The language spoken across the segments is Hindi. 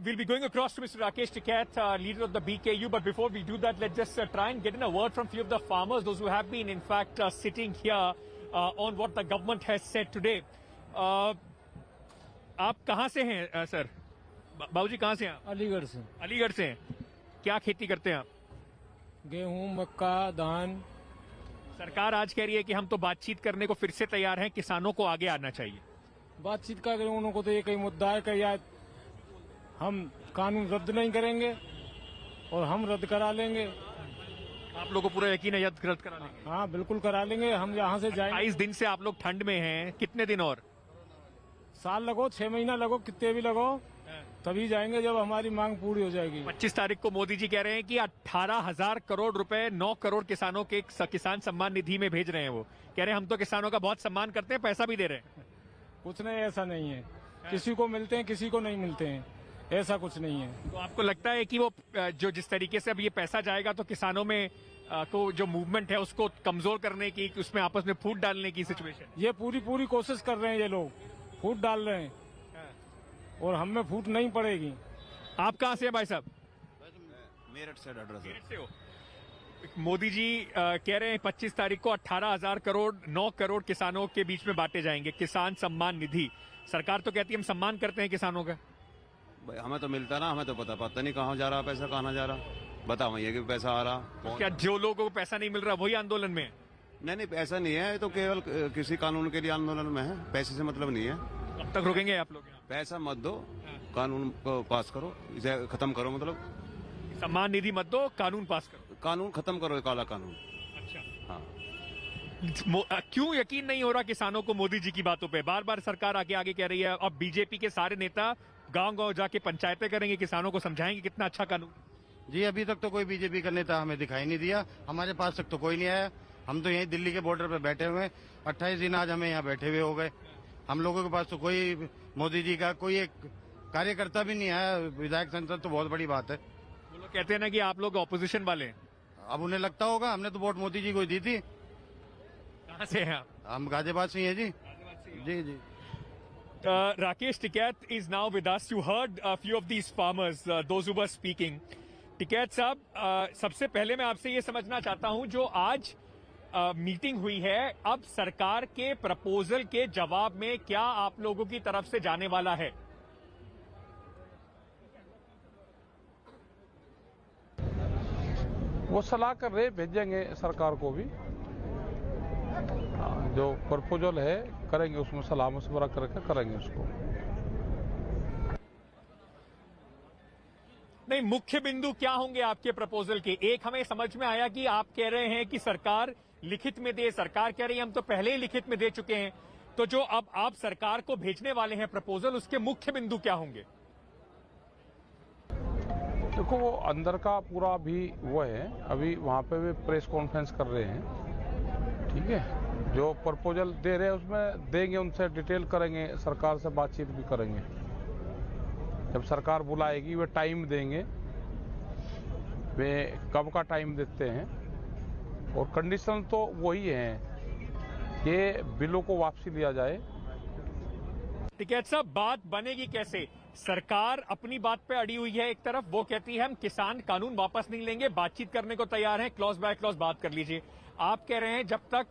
we'll be going across to Mr. Rakesh Tikait, leader of the BKU. But before we do that, let's just try and get in a word from few of the farmers, those who have been, in fact, sitting here on what the government has said today. आप कहाँ से हैं सर? बाबूजी कहाँ से हैं आप? अलीगढ़ से। अलीगढ़ से हैं। क्या खेती करते हैं आप? गेहूं, मक्का, धान। सरकार आज कह रही है कि हम तो बातचीत करने को फिर से तैयार हैं, किसानों को आगे आना चाहिए। बातचीत का उनको तो एक ही मुद्दा है कि या हम कानून रद्द नहीं करेंगे और हम रद्द करा लेंगे। आप लोगों को पूरा यकीन है रद्द करा लेंगे? हाँ, बिल्कुल करा लेंगे। हम यहाँ से जाएंगे। 28 दिन से आप लोग ठंड में हैं, कितने दिन और? साल लगो, 6 महीना लगो, कितने भी लगो, तभी जाएंगे जब हमारी मांग पूरी हो जाएगी। 25 तारीख को मोदी जी कह रहे हैं कि 18,000 करोड़ रुपए 9 करोड़ किसानों के किसान सम्मान निधि में भेज रहे हैं। वो कह रहे हैं हम तो किसानों का बहुत सम्मान करते हैं, पैसा भी दे रहे हैं। कुछ नहीं, ऐसा नहीं है। किसी को मिलते हैं, किसी को नहीं मिलते हैं, ऐसा कुछ नहीं है। तो आपको लगता है कि वो जो जिस तरीके से अब ये पैसा जाएगा तो किसानों में को जो मूवमेंट है उसको कमजोर करने की, उसमें आपस में फूट डालने की सिचुएशन? ये पूरी कोशिश कर रहे हैं, ये लोग फूट डाल रहे हैं और हम में फूट नहीं पड़ेगी। आप कहाँ से हैं भाई साहब? मेरठ से। मेरठ से हो। मोदी जी कह रहे हैं 25 तारीख को 18,000 करोड़ 9 करोड़ किसानों के बीच में बांटे जाएंगे, किसान सम्मान निधि। सरकार तो कहती है हम सम्मान करते हैं किसानों का। भाई हमें तो मिलता ना, हमें तो पता नहीं कहाँ जा रहा पैसा, कहाँ जा रहा। बताओ ये कि पैसा आ रहा। तो क्या जो लोगों को पैसा नहीं मिल रहा वही आंदोलन में? नहीं, पैसा नहीं है, ये तो केवल किसी कानून के लिए आंदोलन में है, पैसे से मतलब नहीं है। कब तक रोकेंगे आप लोग? पैसा मत दो, कानून को पास करो, इसे खत्म करो। मतलब सम्मान निधि मत दो, कानून पास करो। कानून खत्म करो, काला कानून। अच्छा, हाँ। क्यों यकीन नहीं हो रहा किसानों को मोदी जी की बातों पे? बार बार सरकार आगे कह रही है। अब बीजेपी के सारे नेता गांव जाके पंचायतें करेंगे, किसानों को समझाएंगे कितना अच्छा कानून। जी, अभी तक तो कोई बीजेपी का नेता हमें दिखाई नहीं दिया, हमारे पास तक तो कोई नहीं आया। हम तो यहीं दिल्ली के बॉर्डर पे बैठे हुए हैं। 28 दिन आज हमें यहाँ बैठे हुए हो गए। हम लोगों के पास तो कोई मोदी जी का कोई एक कार्यकर्ता भी नहीं आया। विधायक संसद तो बहुत बड़ी बात है। वो लोग कहते हैं ना कि आप लोग ऑपोजिशन वाले हैं। अब उन्हें लगता होगा, हमने तो वोट मोदी जी को दी थी। कहाँ से हैं आप? हम गाजियाबाद से हैं जी। जी। Rakesh Tikait is now with us. You heard a few of these farmers, those who were speaking. Tikait साहब, सबसे पहले मैं आपसे ये समझना चाहता हूं, जो आज मीटिंग हुई है, अब सरकार के प्रपोजल के जवाब में क्या आप लोगों की तरफ से जाने वाला है? वो सलाह कर रहे, भेजेंगे सरकार को भी। जो प्रपोजल है करेंगे, उसमें सलाह मशवरा करके करेंगे उसको। नहीं, मुख्य बिंदु क्या होंगे आपके प्रपोजल के? एक हमें समझ में आया कि आप कह रहे हैं कि सरकार लिखित में दे। सरकार कह रही है हम तो पहले ही लिखित में दे चुके हैं। तो जो अब आप सरकार को भेजने वाले हैं प्रपोजल, उसके मुख्य बिंदु क्या होंगे? देखो, वो अंदर का पूरा भी वो है, अभी वहां पे भी प्रेस कॉन्फ्रेंस कर रहे हैं। ठीक है, जो प्रपोजल दे रहे हैं उसमें देंगे, उनसे डिटेल करेंगे, सरकार से बातचीत भी करेंगे। जब सरकार बुलाएगी वे टाइम देंगे, वे कब का टाइम देते हैं। और कंडीशन तो वही है कि बिलों को वापसी लिया जाए। टिकैत साहब, बात बनेगी कैसे? सरकार अपनी बात पे अड़ी हुई है। एक तरफ वो कहती है हम किसान कानून वापस नहीं लेंगे, बातचीत करने को तैयार हैं, क्लॉज बाय क्लॉज बात कर लीजिए। आप कह रहे हैं जब तक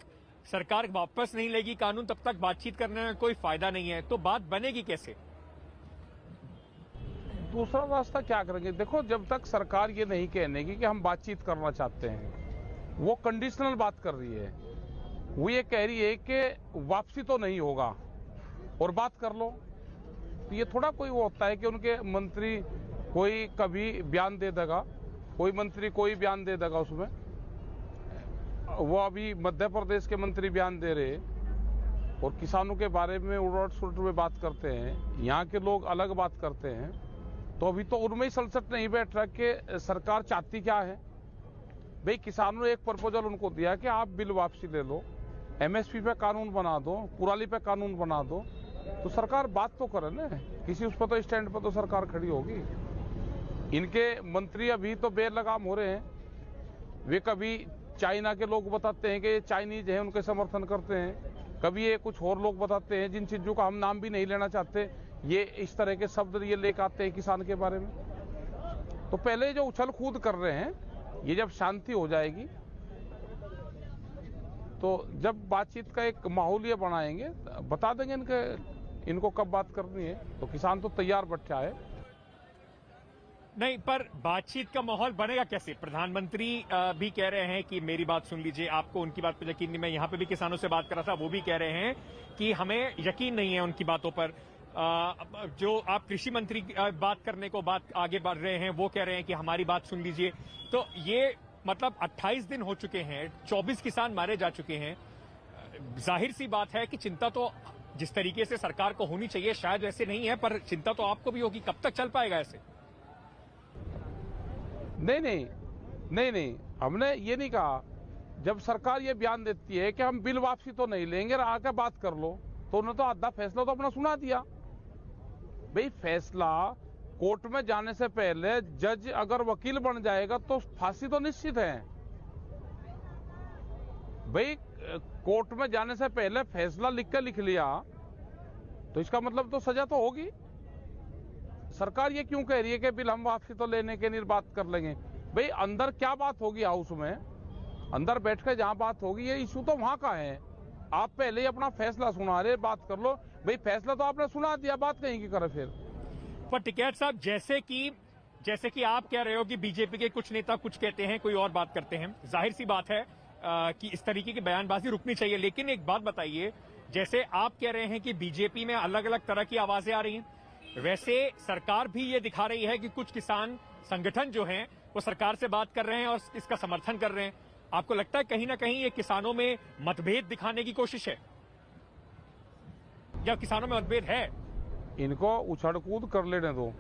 सरकार वापस नहीं लेगी कानून, तब तक बातचीत करने में कोई फायदा नहीं है। तो बात बनेगी कैसे? दूसरा रास्ता क्या करेंगे? देखो, जब तक सरकार ये नहीं कहनेगी कि हम बातचीत करना चाहते हैं, वो कंडीशनल बात कर रही है। वो ये कह रही है कि वापसी तो नहीं होगा और बात कर लो। तो ये थोड़ा कोई वो होता है कि उनके मंत्री कोई कभी बयान दे देगा, कोई मंत्री कोई बयान दे देगा। उसमें वो अभी मध्य प्रदेश के मंत्री बयान दे रहे और किसानों के बारे में उलट सुलट में बात करते हैं, यहाँ के लोग अलग बात करते हैं। तो अभी तो उनमें ही सलसट नहीं बैठ रहा कि सरकार चाहती क्या है। भाई, किसानों ने एक प्रपोजल उनको दिया कि आप बिल वापसी ले लो, एमएसपी पे कानून बना दो, कुराली पे कानून बना दो। तो सरकार बात तो करे ना, किसी उस पर तो स्टैंड पर तो सरकार खड़ी होगी। इनके मंत्री अभी तो बेलगाम हो रहे हैं। वे कभी चाइना के लोग बताते हैं कि ये चाइनीज हैं, उनके समर्थन करते हैं। कभी ये कुछ और लोग बताते हैं जिन चीजों का हम नाम भी नहीं लेना चाहते ये इस तरह के शब्द ये लेकर आते हैं किसान के बारे में। तो पहले जो उछल कूद कर रहे हैं, ये जब शांति हो जाएगी तो जब बातचीत का एक माहौल ये बनाएंगे, बता देंगे इनको कब बात करनी है। तो किसान तो तैयार बैठा है। नहीं, पर बातचीत का माहौल बनेगा कैसे? प्रधानमंत्री भी कह रहे हैं कि मेरी बात सुन लीजिए, आपको उनकी बात पर यकीन नहीं। मैं यहां पे भी किसानों से बात कर रहा था, वो भी कह रहे हैं कि हमें यकीन नहीं है उनकी बातों पर। जो आप कृषि मंत्री बात करने को बात आगे बढ़ रहे हैं, वो कह रहे हैं कि हमारी बात सुन लीजिए। तो ये मतलब 28 दिन हो चुके हैं, 24 किसान मारे जा चुके हैं। जाहिर सी बात है कि चिंता तो जिस तरीके से सरकार को होनी चाहिए शायद ऐसे नहीं है, पर चिंता तो आपको भी होगी। कब तक चल पाएगा ऐसे? नहीं, हमने ये नहीं कहा। जब सरकार ये बयान देती है कि हम बिल वापसी तो नहीं लेंगे, आके बात कर लो, तो उन्होंने तो आधा फैसला तो अपना सुना दिया। भाई फैसला कोर्ट में जाने से पहले जज अगर वकील बन जाएगा तो फांसी तो निश्चित है। भाई कोर्ट में जाने से पहले फैसला लिख लिया तो इसका मतलब तो सजा तो होगी। सरकार ये क्यों कह रही है कि बिल हम वापसी तो लेने के लिए बात कर लेंगे? भाई अंदर क्या बात होगी हाउस में, अंदर बैठ कर जहां बात होगी, ये इशू तो वहां का है। आप पहले ही अपना फैसला सुना रहे, बात कर लो। भाई फैसला तो आपने सुना दिया, बात कहीं की करे फिर। पर टिकैत साहब, जैसे कि आप कह रहे हो कि बीजेपी के कुछ नेता कुछ कहते हैं, कोई और बात करते हैं। जाहिर सी बात है कि इस तरीके की बयानबाजी रुकनी चाहिए। लेकिन एक बात बताइए, जैसे आप कह रहे हैं कि बीजेपी में अलग अलग तरह की आवाजें आ रही हैं, वैसे सरकार भी ये दिखा रही है कि कुछ किसान संगठन जो हैं वो सरकार से बात कर रहे हैं और इसका समर्थन कर रहे हैं। आपको लगता है कहीं ना कहीं ये किसानों में मतभेद दिखाने की कोशिश है, या किसानों में मतभेद है? इनको उछल कूद कर लेने दो।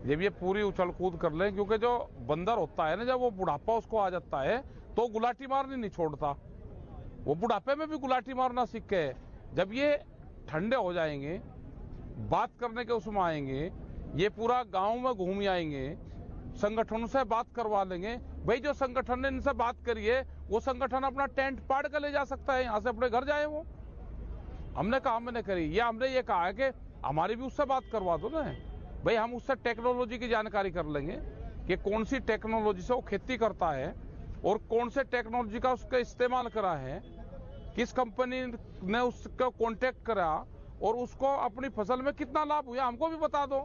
जब ये पूरी उछल कूद कर ले, क्योंकि जो बंदर होता है ना, जब वो बुढ़ापा उसको आ जाता है तो गुलाटी मारनी नहीं छोड़ता। वो बुढ़ापे में भी गुलाटी मारना सीख के, जब ये ठंडे हो जाएंगे, बात करने के उसमें आएंगे, ये पूरा गांव में घूम आएंगे, संगठनों से बात करवा लेंगे। भाई जो संगठन ने इनसे बात करी है, वो संगठन अपना टेंट पाड़ कर ले जा सकता है, यहां से अपने घर जाए। वो हमने कहा मैंने करी, या हमने ये कहा है कि हमारी भी उससे बात करवा दो ना। भाई हम उससे टेक्नोलॉजी की जानकारी कर लेंगे कि कौन सी टेक्नोलॉजी से वो खेती करता है और कौन से टेक्नोलॉजी का उसका इस्तेमाल करा है, किस कंपनी ने उसका कॉन्टेक्ट करा और उसको अपनी फसल में कितना लाभ हुआ, हमको भी बता दो।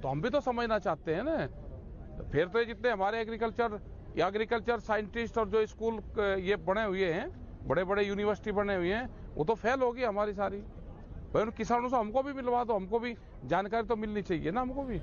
तो हम भी तो समझना चाहते हैं ना। फिर तो जितने हमारे एग्रीकल्चर साइंटिस्ट और जो स्कूल ये बने हुए हैं, बड़े बड़े यूनिवर्सिटी बने हुए हैं, वो तो फेल होगी हमारी सारी। भाई उन किसानों से हमको भी मिलवा दो, हमको भी जानकारी तो मिलनी चाहिए ना हमको भी।